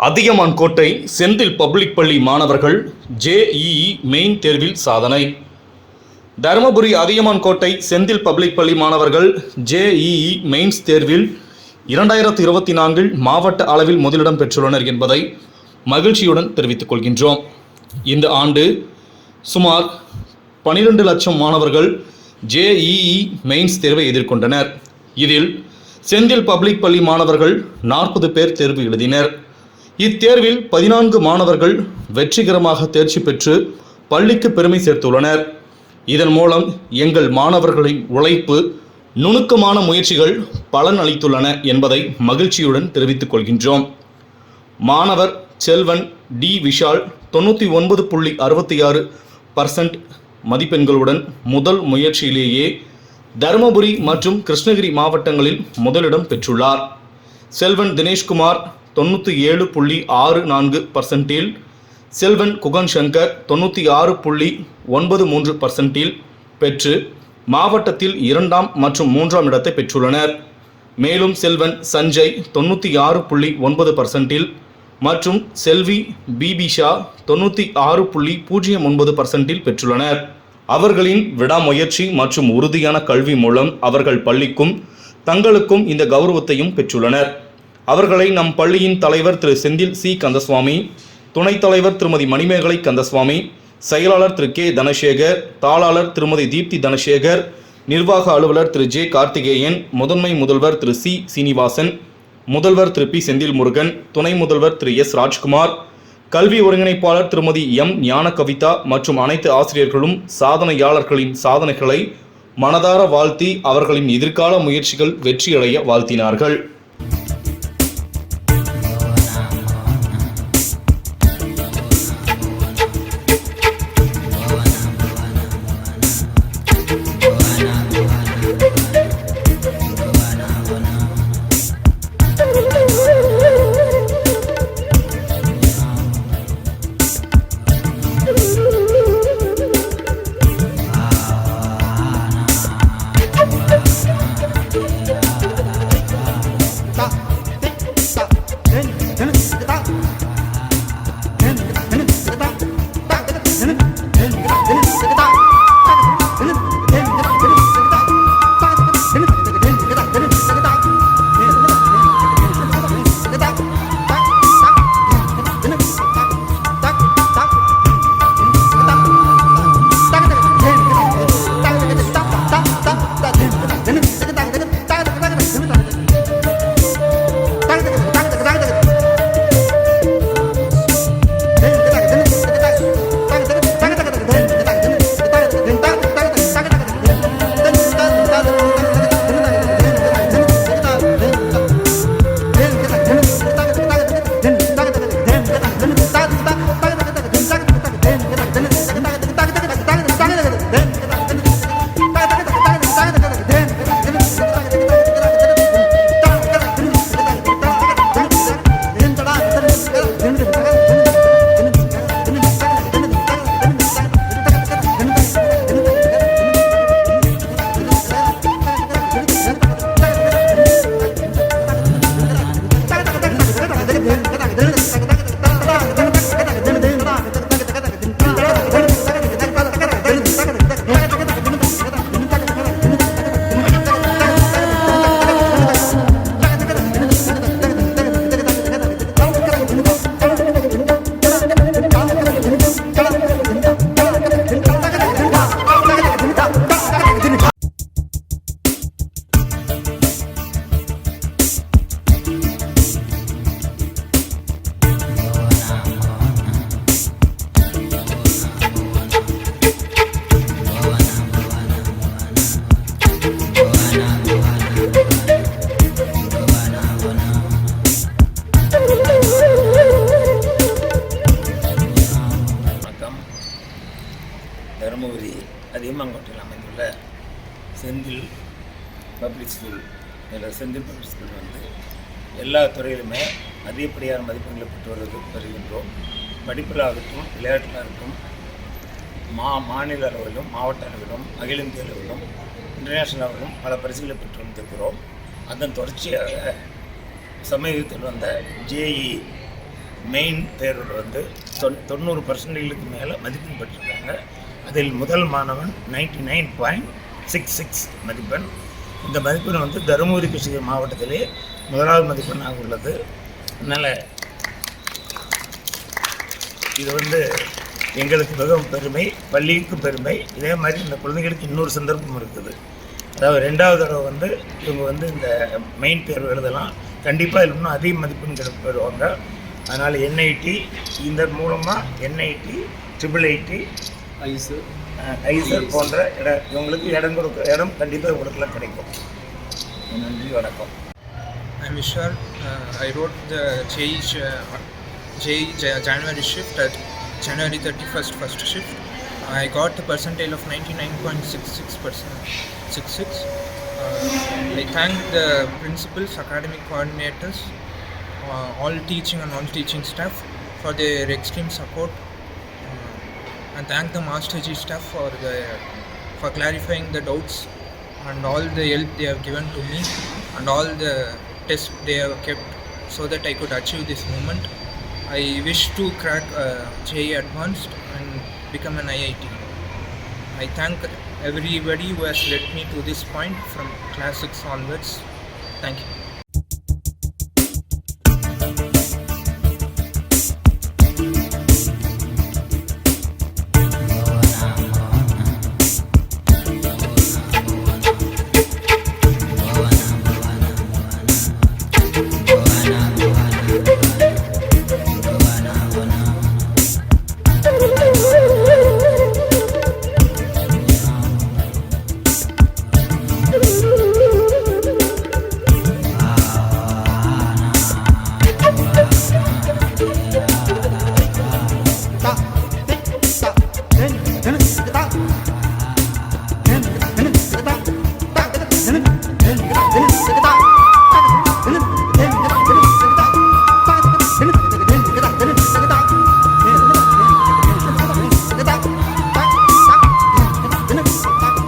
அதியமான் கோட்டை செந்தில் பப்ளிக் பள்ளி மாணவர்கள் JEE மெயின் தேர்வில் சாதனை. தருமபுரி அதியமான் கோட்டை செந்தில் பப்ளிக் பள்ளி மாணவர்கள் JEE மெயின்ஸ் தேர்வில் 2024 மாவட்ட அளவில் முதலிடம் பெற்றுள்ளனர் என்பதை மகிழ்ச்சியுடன் தெரிவித்துக் கொள்கின்றோம். இந்த ஆண்டு சுமார் 12 லட்சம் மாணவர்கள் JEE மெயின்ஸ் தேர்வை எதிர்கொண்டனர். இதில் செந்தில் பப்ளிக் பள்ளி மாணவர்கள் 40 பேர் தேர்வு எழுதினர். இத்தேர்வில் 14 மாணவர்கள் வெற்றிகரமாக தேர்ச்சி பெற்று பள்ளிக்கு பெருமை சேர்த்துள்ளனர். இதன் மூலம் எங்கள் மாணவர்களின் உழைப்பு, நுணுக்கமான முயற்சிகள் பலன் அளித்துள்ளன என்பதை மகிழ்ச்சியுடன் தெரிவித்துக் கொள்கின்றோம். மாணவர் செல்வன் டி விஷால் 99.66% மதிப்பெண்களுடன் முதல் முயற்சியிலேயே தருமபுரி மற்றும் கிருஷ்ணகிரி மாவட்டங்களில் முதலிடம் பெற்றுள்ளார். செல்வன் தினேஷ்குமார் 97.64%, செல்வன் குகன் சங்கர் 96.93% பெற்று மாவட்டத்தில் 2ஆம் மற்றும் 3ஆம் இடத்தை பெற்றுள்ளனர். மேலும் செல்வன் சஞ்சய் 96.9% மற்றும் செல்வி பிபிஷா 96.09% பெற்றுள்ளனர். அவர்களின் விடாமுயற்சி மற்றும் உறுதியான கல்வி மூலம் அவர்கள் பள்ளிக்கும் தங்களுக்கும் இந்த கௌரவத்தையும் பெற்றுள்ளனர். அவர்களை நம் பள்ளியின் தலைவர் திரு செந்தில் சி கந்தசுவாமி, துணைத் தலைவர் திருமதி மணிமேகலை கந்தசுவாமி, செயலாளர் திரு கே தனசேகர், தாளாளர் திருமதி தீப்தி தனசேகர், நிர்வாக அலுவலர் திரு ஜே கார்த்திகேயன், முதன்மை முதல்வர் திரு சி சீனிவாசன், முதல்வர் திரு பி செந்தில் முருகன், துணை முதல்வர் திரு எஸ் ராஜ்குமார், கல்வி ஒருங்கிணைப்பாளர் திருமதி எம் ஞான கவிதா மற்றும் அனைத்து ஆசிரியர்களும் சாதனையாளர்களின் சாதனைகளை மனதார வாழ்த்தி அவர்களின் எதிர்கால முயற்சிகள் வெற்றியடைய வாழ்த்தினார்கள். தருமபுரி அதியமான் கோட்டையில் அமைந்துள்ள செந்தில் பப்ளிக் ஸ்கூல். இதில் செந்தில் பப்ளிக் ஸ்கூல் எல்லா துறையிலுமே அதிகப்படியான மதிப்பெண்களை பெற்று வருகின்றோம். படிப்பிலாகட்டும், விளையாட்டிலாகட்டும், மாநில அளவிலும், மாவட்ட அளவிலும், அகில இந்திய அளவிலும், இன்டர்நேஷனல் அளவிலும் பல பரிசுகளை பெற்று வந்திருக்கிறோம். அதன் தொடர்ச்சியாக சமீபத்தில் வந்த JEE மெயின் தேர்வில் வந்து 90% மேலே மதிப்பெண் பெற்றிருக்காங்க. அதில் முதல் மாணவன் 99.66 மதிப்பெண். இந்த மதிப்பெண் வந்து தருமபுரி கிருஷ்ணகிரி மாவட்டத்திலே முதலாவது மதிப்பெண்ணாக உள்ளது. அதனால் இது வந்து எங்களுக்கு மிகவும் பெருமை, பள்ளிக்கும் பெருமை. இதே மாதிரி இந்த குழந்தைகளுக்கு இன்னொரு சந்தர்ப்பம் இருக்குது. அதாவது 2வது தடவை வந்து இவங்க வந்து இந்த மெயின் தேர்வு எழுதலாம். கண்டிப்பாக இதில் இன்னும் அதிக மதிப்பெண் பெறுவாங்க. அதனால் என்ஐடி இந்த மூலமாக என்ஐடி, IIIT, ஐசர் போன்ற இவங்களுக்கு இடம் கண்டிப்பாக இவங்களுக்குலாம் கிடைக்கும். நன்றி, வணக்கம். I'm Vishal. I wrote the JEE January shift at January 31st first shift. I got a percentile of 99.66%. I thank the principals, academic coordinators, all teaching and non-teaching staff for their extreme support, and thank the Master G staff for clarifying the doubts and all the help they have given to me and all the tests they have kept so that I could achieve this moment. I wish to crack JEE Advanced and become an IIT. I thank everybody who has led me to this point from class 6 onwards. Thank you. ta